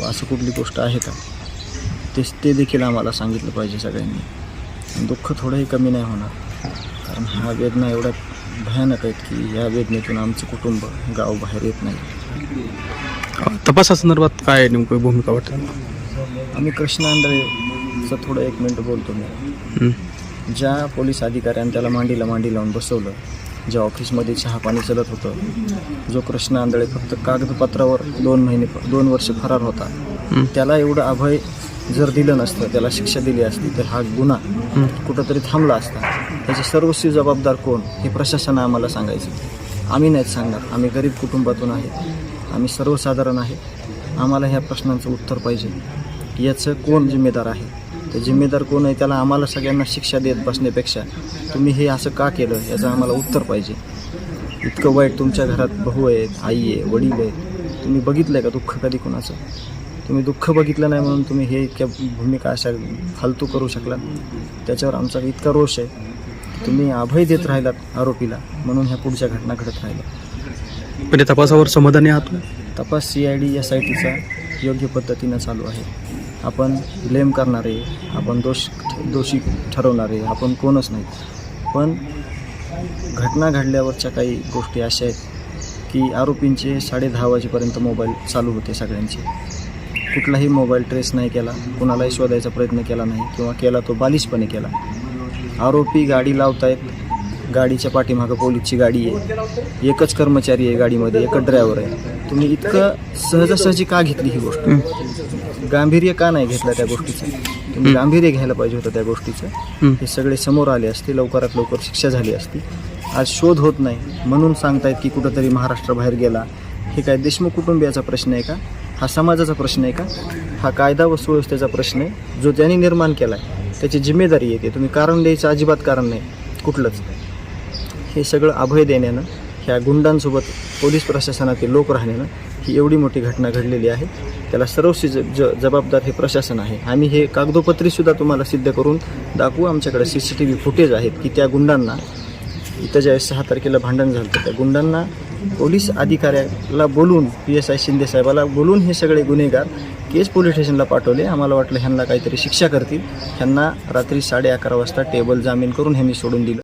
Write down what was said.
असं कुठली गोष्ट आहे का ते देखील आम्हाला सांगितलं पाहिजे सगळ्यांनी. दुःख थोडंही कमी नाही होणार, कारण ह्या वेदना एवढ्या भयानक आहेत की या वेदनेतून आमचं कुटुंब गाव बाहेर येत नाही. तपासासंदर्भात काय नेमकं भूमिका वाटते? आम्ही कृष्णा आंधळेचं थोडं 1 मिनिट बोलतो मी. ज्या पोलीस अधिकाऱ्याने त्याला मांडी लावून बसवलं, ज्या ऑफिसमध्ये चहा पाणी चालत होतं, जो कृष्णा आंधळे फक्त कागदपत्रावर 2 वर्ष फरार होता, त्याला एवढं अभय जर दिलं नसतं, त्याला शिक्षा दिली असती तर हा गुन्हा कुठंतरी थांबला असता. त्याची सर्वस्वी जबाबदार कोण हे प्रशासनानं आम्हाला सांगायचं. आम्ही नाहीच सांगणार. आम्ही गरीब कुटुंबातून आहे, आम्ही सर्वसाधारण आहे. आम्हाला ह्या प्रश्नांचं उत्तर पाहिजे. याचं कोण जिम्मेदार आहे, ते जिम्मेदार कोण आहे त्याला आम्हाला सगळ्यांना शिक्षा देत बसण्यापेक्षा तुम्ही हे असं का केलं याचं आम्हाला उत्तर पाहिजे. इतकं वाईट तुमच्या घरात भाऊ आहेत, आई आहे, वडील आहेत. तुम्ही बघितलं आहे का दुःख कधी कोणाचं? तुम्ही दुःख बघितलं नाही म्हणून तुम्ही हे इतक्या भूमिका अशा फालतू करू शकलात. त्याच्यावर आमचा इतका रोष आहे. तुम्ही अभय देत राहिलात आरोपीला, म्हणून ह्या पुढच्या घटना घडत राहिल्या. पण तपासावर समाधानी आहात? तपास CID SITचा योग्य पद्धतीनं चालू आहे. आपण ब्लेम करणारे, आपण दोषी ठरवणारे आपण कोणच नाही. पण घटना घडल्यावरच्या काही गोष्टी अशा आहेत की आरोपींचे 10:30 वाजेपर्यंत मोबाईल चालू होते सगळ्यांचे. कुठलाही मोबाईल ट्रेस नाही केला, कुणालाही शोधायचा प्रयत्न केला नाही, किंवा केला तो बालिशपणे केला. आरोपी गाडी लावतायत, गाडीच्या पाठीमागं पोलीसची गाडी आहे, एकच कर्मचारी आहे गाडीमध्ये, एकच ड्रायव्हर आहे. तुम्ही इतकं सहजासहजी का घेतली ही गोष्ट? गांभीर्य का नाही घेतलं त्या गोष्टीचं? तुम्ही गांभीर्य घ्यायला पाहिजे होतं त्या गोष्टीचं. हे सगळे समोर आले असते, लवकरात लवकर शिक्षा झाली असती. आज शोध होत नाही म्हणून सांगतायत की कुठंतरी महाराष्ट्राबाहेर गेला. हे काय देशमुख कुटुंबियाचा प्रश्न आहे का? हा समाजाचा प्रश्न आहे का? हा कायदा व सुव्यवस्थेचा प्रश्न आहे. जो त्यांनी निर्माण केला आहे त्याची जिम्मेदारी येते. तुम्ही कारण द्यायचं अजिबात कारण नाही कुठलंच. हे सगळं अभय देण्यानं, ह्या गुंडांसोबत पोलीस प्रशासनातील लोक राहण्यानं ही एवढी मोठी घटना घडलेली आहे. त्याला सर्वस्वी जबाबदार हे प्रशासन आहे. आम्ही हे कागदोपत्रीसुद्धा तुम्हाला सिद्ध करून दाखवू. आमच्याकडे CCTV फुटेज आहेत की त्या गुंडांना इथं ज्यावेळेस 6 तारखेला भांडण झालं तर त्या गुंडांना पोलीस अधिकाऱ्याला बोलून, PSI शिंदे साहेबाला बोलून हे सगळे गुन्हेगार केज पोलीस स्टेशनला पाठवले. आम्हाला वाटलं ह्यांना काहीतरी शिक्षा करतील. ह्यांना रात्री 11:30 वाजता टेबल जामीन करून ह्यांनी सोडून दिलं.